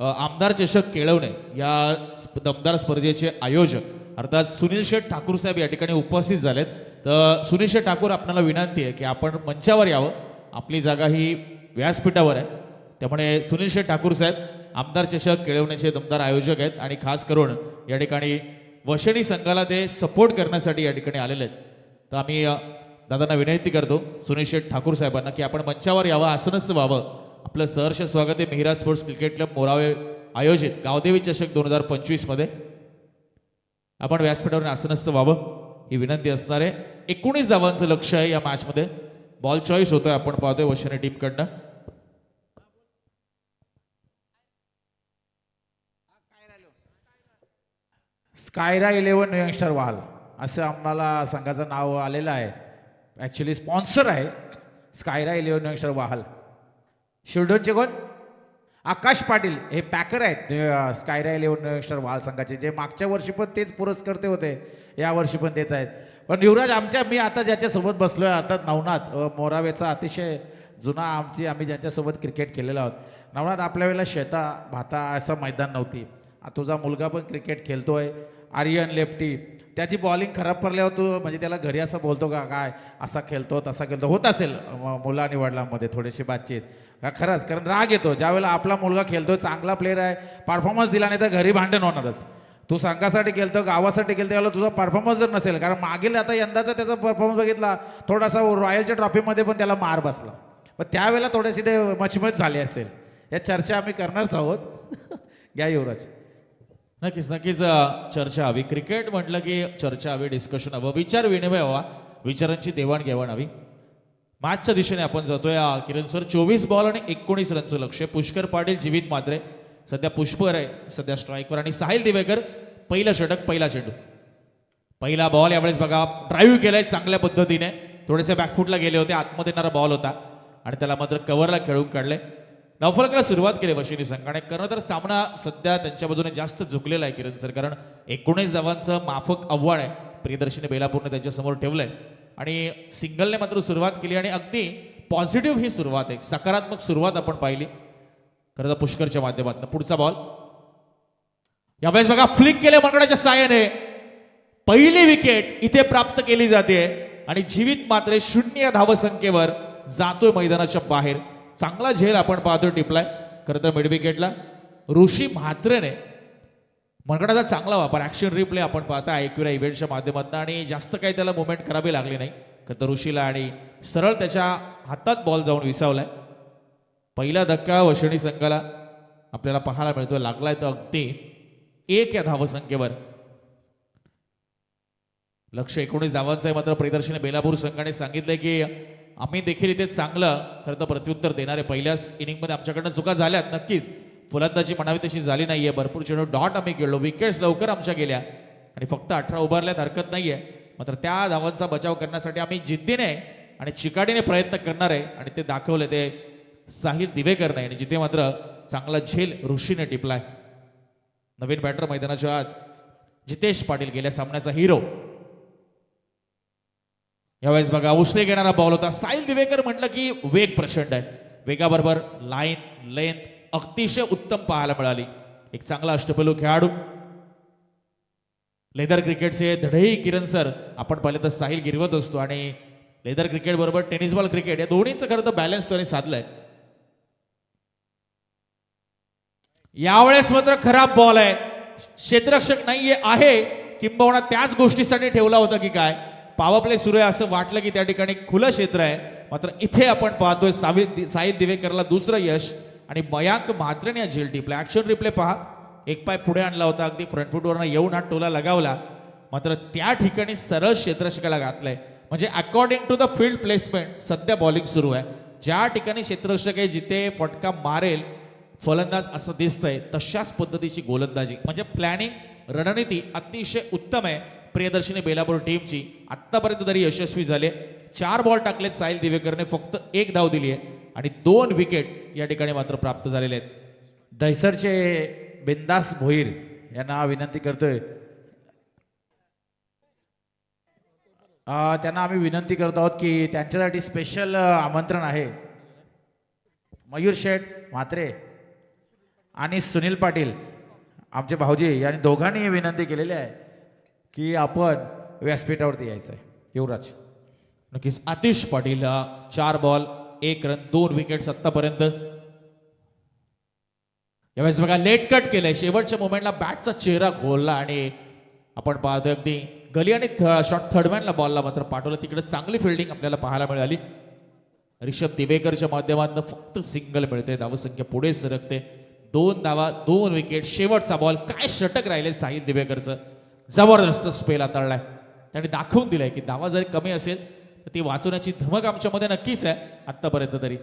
आमदार चषक केळवणे या दमदार स्पर्धेचे आयोजक अर्थात सुनील शेठ ठाकूर साहेब या ठिकाणी उपस्थित झालेत. तर सुनील शेठ ठाकूर, आपल्याला विनंती आहे की आपण मंचावर यावं. आपली जागा ही व्यासपीठावर आहे, त्यामुळे सुनील शेठ ठाकूर साहेब आमदार चषक केळवण्याचे दमदार आयोजक आहेत आणि खास करून या ठिकाणी वशणी संघाला ते सपोर्ट करण्यासाठी या ठिकाणी आलेले आहेत. तर आम्ही दादांना विनंती करतो सुनील शेठ ठाकूर साहेबांना की आपण मंचावर यावं, आसनस्थ व्हावं. आपलं सहर्ष स्वागत आहे Mihira sports cricket club Morawe आयोजित गावदेवी चषक 2025 मध्ये. आपण व्यासपीठावर आसनस्थ व्हावं ही विनंती असणार आहे. 19 धावांचं लक्ष आहे या मॅचमध्ये. बॉल चॉईस होतोय आपण पाहतोय वशिनी टीमकडनं. स्कायरा 11 न्यू यंगस्टर वाल असं आम्हाला संघाचं नाव आलेलं आहे. ॲक्च्युली स्पॉन्सर आहे स्कायरा 11 न्यू यंगस्टर वाहल. शिल्डोनचे कोण? आकाश पाटील हे पॅकर आहेत स्कायरा 11 न्यू यंगस्टर वाहल संघाचे, जे मागच्या वर्षी पण तेच पुरस्कर्ते होते, या वर्षी पण तेच आहेत. पण युवराज मी आता ज्याच्यासोबत बसलोय अर्थात नवनाथ मोरावेचा अतिशय जुना आम्ही ज्यांच्यासोबत क्रिकेट केलेलो आहोत. नवनाथ, आपल्या वेळेला शेता भाता असं मैदान नव्हती. तुझा मुलगा पण क्रिकेट खेळतोय, आर्यन लेफ्टी. त्याची बॉलिंग खराब पडल्यावर तू म्हणजे त्याला घरी असं बोलतो का काय असा खेळतो तसा खेळतो? होत असेल मुला आणि वडिलांमध्ये थोडीशी बातचीत का? खरंच, कारण राग येतो ज्यावेळेला आपला मुलगा खेळतोय, चांगला प्लेअर आहे, परफॉर्मन्स दिला नाही तर घरी भांडण होणारच. तू संघासाठी खेळतो, गावासाठी खेळतो, त्यावेळेला तुझा परफॉर्मन्स जर नसेल, कारण मागील आता यंदाचा त्याचा परफॉर्मन्स बघितला थोडासा रॉयलच्या ट्रॉफीमध्ये पण त्याला मार बसला, पण त्यावेळेला थोडेसे ते मचमच झाले असेल. या चर्चा आम्ही करणारच आहोत. घ्या युवराज. नक्कीच नक्कीच चर्चा हवी. क्रिकेट म्हटलं की चर्चा हवी, डिस्कशन हवं, विचार विनिमय हवा, विचारांची देवाणघेवाण हवी. मॅचच्या दिशेने आपण जातोय. किरण सर 24 बॉल आणि 19 रनचं लक्ष. पुष्कर पाटील, जीवित मात्रे सध्या पुष्पर आहे सध्या स्ट्राईकवर, आणि साहिल दिवेकर पहिलं षटक पहिला चेंडू. पहिला बॉल यावेळेस बघा ड्राईव्ह केलाय चांगल्या पद्धतीने. थोडेसे बॅकफुटला गेले होते, आतमध्ये येणारा बॉल होता आणि त्याला मात्र कव्हरला खेळून काढले. धावफलकाला सुरुवात केली वशिनी संघाने. खरं तर सामना सध्या त्यांच्या बाजूने जास्त झुकलेला आहे किरण सर, कारण 19 धावांचं माफक आव्हान आहे प्रियदर्शनी बेलापूरने त्यांच्यासमोर ठेवलंय आणि सिंगलने मात्र सुरुवात केली आणि अगदी पॉझिटिव्ह ही सुरुवात आहे, सकारात्मक सुरुवात आपण पाहिली खरं तर पुष्करच्या माध्यमातून. पुढचा बॉल यावेळेस बघा फ्लिक केले मंगळाच्या साहाय्याने. पहिली विकेट इथे प्राप्त केली जाते आणि जीवित मात्र 0 धावसंख्येवर जातोय मैदानाच्या बाहेर. चांगला झेल आपण पाहतोय टिपलाय खरं तर मिड विकेटला. ऋषी म्हात्रेने मनगडाचा चांगला वापर, ऍक्शन रिप्ले आपण पाहता ऐकूया इव्हेंटच्या माध्यमातून, आणि जास्त काही त्याला मुवमेंट करावी लागली नाही खरं तर ऋषीला, आणि सरळ त्याच्या हातात बॉल जाऊन विसावलाय. पहिला धक्का वशिणी संघाला आपल्याला पाहायला मिळतोय, लागलाय तर अगदी 1 या धावसंख्येवर. लक्ष 19 धावांचं आहे. मात्र प्रियदर्शनी बेलापूर संघाने सांगितलंय की आम्ही देखील इथे चांगलं खरं तर प्रत्युत्तर देणार आहे. पहिल्याच इनिंगमध्ये आमच्याकडनं चुका झाल्यात नक्कीच, फलंदाजी म्हणावी तशी झाली नाहीये, भरपूर चेंडू डॉट आम्ही खेळलो, विकेट्स लवकर आमच्या गेल्या आणि फक्त 18 उभारल्यात हरकत नाहीये. मात्र त्या धावांचा बचाव करण्यासाठी आम्ही जिद्दीने आणि चिकाटीने प्रयत्न करणार आहे आणि ते दाखवले ते साहिल दिवेकरने, आणि जिथे मात्र चांगला झेल ऋषीने टिपलाय. नवीन बॅटर मैदानाच्या आत जितेश पाटील गेल्या सामन्याचा हिरो. यावेळेस बघा उचले घेणारा बॉल होता. साहिल दिवेकर म्हटलं की वेग प्रचंड आहे, वेगाबरोबर लाईन लेंथ अतिशय उत्तम पाहायला मिळाली. एक चांगला अष्टपैलू खेळाडू. लेदर क्रिकेटचे धडेही किरण सर आपण पाहिले तर साहिल गिरवत असतो, आणि लेदर क्रिकेट बरोबर टेनिस बॉल क्रिकेट या दोन्हीचं खरं तर बॅलन्स त्याने साधलाय. यावेळेस मात्र खराब बॉल आहे, क्षेत्ररक्षक नाहीये आहे, किंबहुना त्याच गोष्टीसाठी ठेवला होता की काय. पॉवर प्ले सुरू आहे असं वाटलं की त्या ठिकाणी खुलं क्षेत्र आहे, मात्र इथे आपण पाहतोय साहिल दिवेकरला दुसरं यश, आणि मयांक म्हात्रेने या झेल टिपला. ऍक्शन रिप्ले पहा, एक पाय पुढे आणला होता, अगदी फ्रंट फुटवरनं येऊन हा टोला लगावला, मात्र त्या ठिकाणी सरळ क्षेत्ररक्षकाला घातलंय. म्हणजे according to the field placement सध्या बॉलिंग सुरू आहे. ज्या ठिकाणी क्षेत्ररक्षक आहे जिथे फटका मारेल फलंदाज असं दिसतंय, तशाच पद्धतीची गोलंदाजी म्हणजे प्लॅनिंग रणनीती अतिशय उत्तम आहे प्रियदर्शनी बेलापूर टीमची. आत्तापर्यंत तरी यशस्वी झाले. 4 बॉल टाकलेत साहिल दिवेकरने, फक्त 1 धाव दिली आहे आणि 2 विकेट या ठिकाणी मात्र प्राप्त झालेले आहेत. दहिसरचे बिंदास भोईर यांना विनंती करतोय, त्यांना आम्ही विनंती करत आहोत की त्यांच्यासाठी स्पेशल आमंत्रण आहे. मयूर शेठ म्हात्रे आणि सुनील पाटील आमचे भाऊजी यांनी दोघांनी विनंती केलेली आहे की आपण व्यासपीठावरती यायचं आहे. युवराज. नक्कीच Atish Patil 4 ball 1 run 2 wickets आतापर्यंत. यावेळेस बघा लेट कट केलंय, शेवटच्या मोमेंटला बॅटचा चेहरा खोलला आणि आपण पाहतोय अगदी गली आणि शॉट थर्डमॅनला बॉलला मात्र पाठवलं. तिकडे चांगली फिल्डिंग आपल्याला पाहायला मिळाली. ऋषभ दिवेकरच्या माध्यमातून फक्त सिंगल मिळते, धावसंख्या पुढे सरकते. 2 धावा 2 विकेट. शेवटचा बॉल, काय षटक राहिले साहिल दिवेकरचं. जबरदस्त स्पेल हाताळलाय. त्याने दाखवून दिलंय की धावा जरी कमी असेल तर ती वाचवण्याची धमक आमच्यामध्ये नक्कीच आहे आतापर्यंत तरी.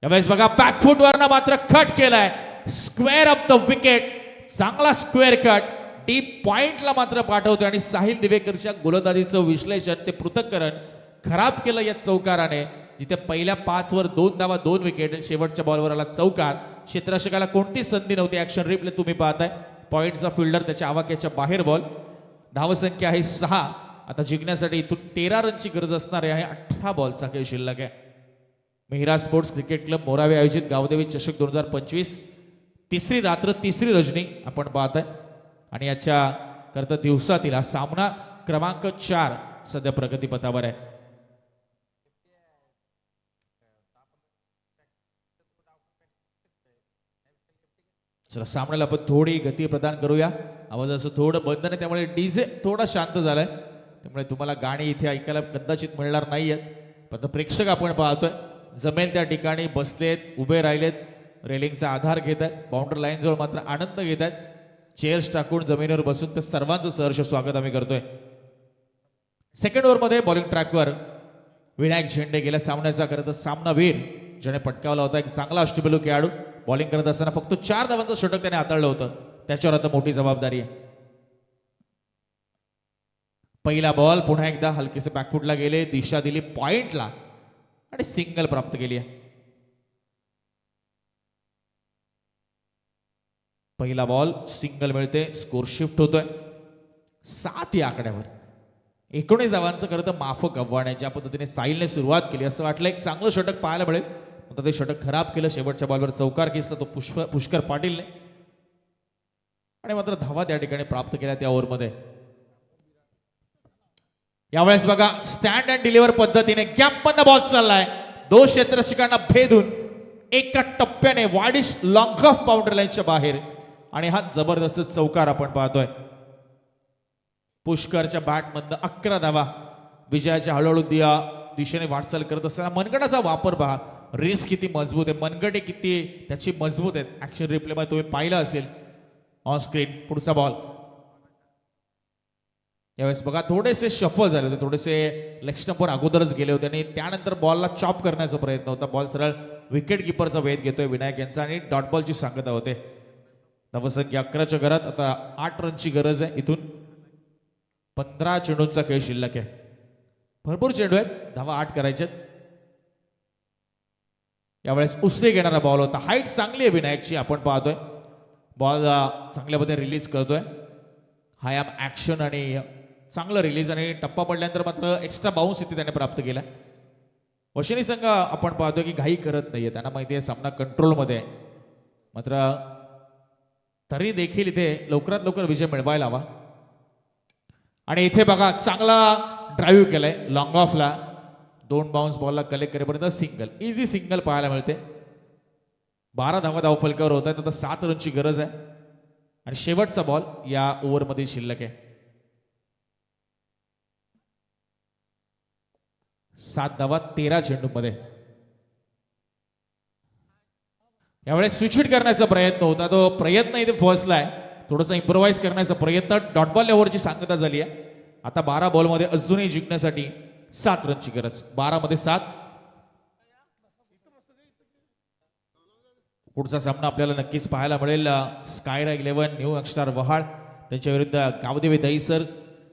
यावेळेस बघा बॅकफुटवरनं मात्र कट केलाय, स्क्वेअर अप द विकेट. चांगला स्क्वेअर कट डीप पॉइंटला मात्र पाठवतोय आणि साहिल दिवेकरच्या गोलंदाजीचं विश्लेषण ते पृथक्करण खराब केलं या चौकाराने. जिथे पहिल्या 5 वर 2 धावा 2 विकेट आणि शेवटच्या बॉलवर आला चौकार. क्षेत्ररक्षकाला कोणतीच संधी नव्हती. ऍक्शन रिप्ले तुम्ही पाहताय. पॉइंटचा फिल्डर त्याच्या आवाक्याच्या बाहेर बॉल. धावसंख्या आहे 6. आता जिंकण्यासाठी इथून 13 रनची गरज असणार आहे. 18 बॉलचा खेळ शिल्लक आहे. Mihira sports cricket club Morawe आयोजित गावदेवी चषक 2025 तिसरी रात्र तिसरी रजनी आपण पाहताय आणि याच्या करता दिवसातील हा सामना क्रमांक 4 सध्या प्रगतीपथावर आहे. चला सामन्याला आपण थोडी गती प्रदान करूया. आवाजाचं थोडं बंधन आहे त्यामुळे डीजे थोडा शांत झालाय, त्यामुळे तुम्हाला गाणी इथे ऐकायला कदाचित मिळणार नाहीयेत. पण प्रेक्षक आपण पाहतोय जमेल त्या ठिकाणी बसलेत, उभे राहिलेत, रेलिंगचा आधार घेत आहेत. बाउंड्री लाईन जवळ मात्र आनंद घेत आहेत. चेअर्स टाकून जमिनीवर बसून तर सर्वांचं सहर्ष स्वागत आम्ही करतोय. सेकंड ओव्हरमध्ये बॉलिंग ट्रॅकवर विनायक झेंडे गेल्या सामन्याचा करत सामनावीर ज्याने पटकावला होता एक चांगला अष्टपैलू खेळाडू. बॉलिंग करत असताना फक्त 4 धावांचं षटक त्याने हाताळलं होतं. त्याच्यावर आता मोठी जबाबदारी आहे. पहिला बॉल पुन्हा एकदा हलकेसे बॅकफुटला गेले, दिशा दिली पॉइंटला आणि सिंगल प्राप्त केली आहे. पहिला बॉल सिंगल मिळते, स्कोर शिफ्ट होतोय 7 या आकड्यावर. 19 धावांचं खरं तर माफक आव्हान आहे. ज्या पद्धतीने साहिलने सुरुवात केली असं वाटलं एक चांगलं षटक पाहायला मिळेल, आता ते षटक खराब केलं. शेवटच्या बॉलवर चौकार खेचला तो पुष्कर पाटीलने आणि मात्र धावा त्या ठिकाणी प्राप्त केल्या त्या ओव्हरमध्ये. यावेळेस बघा स्टँड अँड डिलिव्हर पद्धतीने गॅपमधनं बॉल चाललाय. 2 क्षेत्ररक्षकांना भेदून एका टप्प्याने वाडिश लॉंग ऑफ बाउंड्री लाईनच्या बाहेर आणि हा जबरदस्त चौकार आपण पाहतोय. पुष्करच्या बॅटमधनं 11 धावा. विजयाच्या हळूहळू दिशेने वाटचाल करत असताना मनगटाचा वापर पहा. रिस्क किती मजबूत आहे, मनगटे किती त्याची मजबूत आहेत. ऍक्शन रिप्लेमध्ये तुम्ही पाहिलं असेल ऑन स्क्रीन. पुढचा बॉल यावेळेस बघा थोडेसे शफल झाले होते, थोडेसे लेग स्टंपवर अगोदरच गेले होते आणि त्यानंतर बॉलला चॉप करण्याचा प्रयत्न होता. बॉल सरळ विकेट किपरचा वेध घेतोय विनायक यांचा आणि डॉट बॉलची सांगता होते. धावसंख्या 11च्या घरात. आता 8 रनची गरज आहे. इथून 15 चेंडूंचा खेळ शिल्लक आहे. भरपूर चेंडू आहेत, धावा 8 करायचे. यावेळेस उसरे घेणारा बॉल होता. हाईट चांगली आहे विनायकची आपण पाहतोय. बॉल चांगल्या पद्धतीने रिलीज करतोय. हायाम ऍक्शन आणि चांगलं रिलीज आणि टप्पा पडल्यानंतर मात्र एक्स्ट्रा बाउन्स इथे त्याने प्राप्त केला. वशिनी संघ आपण पाहतोय की घाई करत नाहीये, त्यांना माहिती आहे सामना कंट्रोलमध्ये आहे. मात्र तरी देखील इथे लवकरात लवकर विजय मिळवायला हवा. आणि इथे बघा चांगला ड्राईव्ह केलाय लॉंग ऑफला. 2 बाउन्स बॉलला कलेक्ट करेपर्यंत सिंगल, इझी सिंगल पाहायला मिळते. 12 धावा धाव फलकावर होत आहेत. आता 7 रनची गरज आहे आणि शेवटचा बॉल या ओव्हरमध्ये शिल्लक आहे. 7 धावा 13 चेंडूमध्ये. यावेळेस स्विच हिट करण्याचा प्रयत्न होता, तो प्रयत्न इथे फसलाय. थोडासा इम्प्रोव्हाइज करण्याचा प्रयत्न. डॉट बॉल ओव्हरची सांगता झाली आहे. आता 12 बॉलमध्ये अजूनही जिंकण्यासाठी 7 रनची गरज. 12 मध्ये 7. पुढचा सामना आपल्याला नक्कीच पाहायला मिळेल. स्कायरा 11 न्यू यंगस्टार वहाळ त्यांच्या विरुद्ध गावदेवी दहीसर.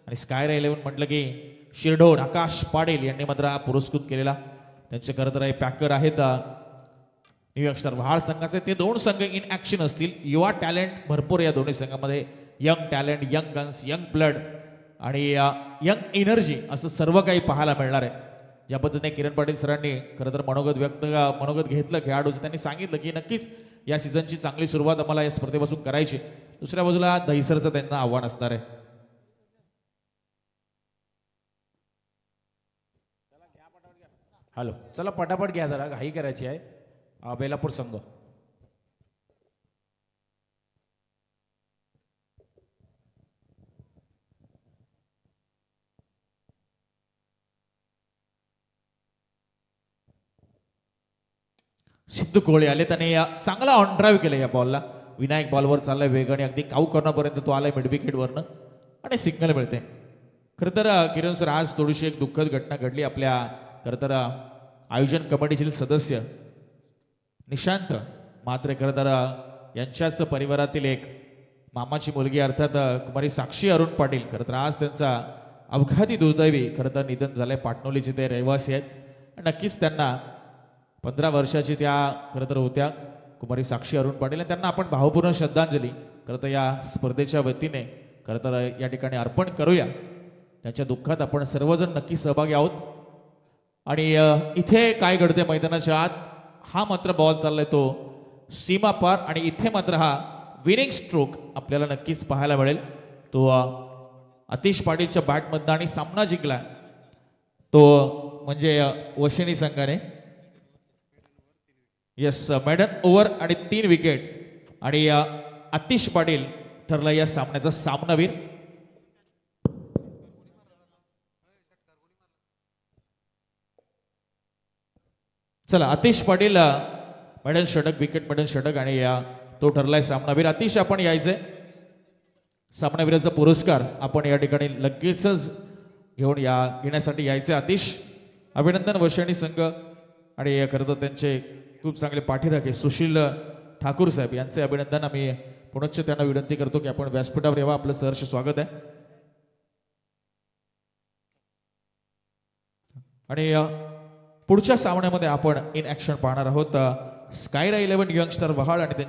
आणि स्कायरा 11 म्हटलं की शिरढोण आकाश पाटील यांनी मात्र हा पुरस्कृत केलेला. त्यांचे खरं तर पॅकर आहेत न्यू यंगस्टार वहाळ संघाचे. ते 2 संघ इन ऍक्शन असतील. युवा टॅलेंट भरपूर या दोन्ही संघामध्ये. Young talent, young guns, young blood आणि यंग एनर्जी असं सर्व काही पाहायला मिळणार आहे. ज्या पद्धतीने किरण पाटील सरांनी खरं तर मनोगत घेतलं खेळाडूचं, त्यांनी सांगितलं की नक्कीच या सीझनची चांगली सुरुवात आम्हाला या स्पर्धेपासून करायची. दुसऱ्या बाजूला दहीसरचं त्यांना आव्हान असणार आहे. हॅलो, चला पटापट घ्या, जरा घाई करायची आहे. बेलापूर संघ सिद्धू कोळी आले, त्याने चांगला ऑन ड्राईव्ह केलं या बॉलला. विनायक बॉलवर चाललाय वेगाने अगदी काऊ करण्यापर्यंत तो आलाय मिड विकेटवरनं आणि सिग्नल मिळते. खरं तर किरण सर आज थोडीशी एक दुःखद घटना घडली आपल्या खरं तर आयोजन कमिटीतील सदस्य निशांत मात्र खरं तर यांच्याच परिवारातील एक मामाची मुलगी अर्थात कुमारी साक्षी अरुण पाटील खरं तर आज त्यांचा अपघाती दुर्दैवी खरं तर निधन झालंय. पाटणोलीचे ते रहिवासी आहेत. नक्कीच त्यांना 15 वर्षाची त्या खरं तर होत्या कुमारी साक्षी अरुण पाटील आणि त्यांना आपण भावपूर्ण श्रद्धांजली खरं तर या स्पर्धेच्या वतीने खरं तर या ठिकाणी अर्पण करूया. त्यांच्या दुःखात आपण सर्वजण नक्की सहभागी आहोत. आणि इथे काय घडते मैदानाच्या आत हा मात्र बॉल चाललाय तो सीमा पार आणि इथे मात्र हा विनिंग स्ट्रोक आपल्याला नक्कीच पाहायला मिळेल. तो अतिश पाटीलच्या बॅटमधनं आणि सामना जिंकला तो म्हणजे वशिनी संघाने. येस मेडन ओव्हर आणि 3 विकेट आणि अतिश पाटील ठरला या सामन्याचा सामनावीर. चला अतिश पाटील मेडन षटक विकेट मेडन षटक आणि तो ठरलाय सामनावीर. अतिश आपण यायचंय सामनावीराचा पुरस्कार आपण या ठिकाणी लगेचच घेण्यासाठी यायचे. अतिश अभिनंदन वशिनी संघ आणि खरं तर त्यांचे खूप चांगले पाठीराखे सुशील ठाकूर साहेब यांचे अभिनंदन. आम्ही पुनश्च त्यांना विनंती करतो की आपण व्यासपीठावर यावं. आपलं सहर्ष स्वागत आहे. आणि पुढच्या सामन्यामध्ये आपण इन ॲक्शन पाहणार आहोत स्कायरा 11 यंगस्टर वहाळ आणि त्यांच्या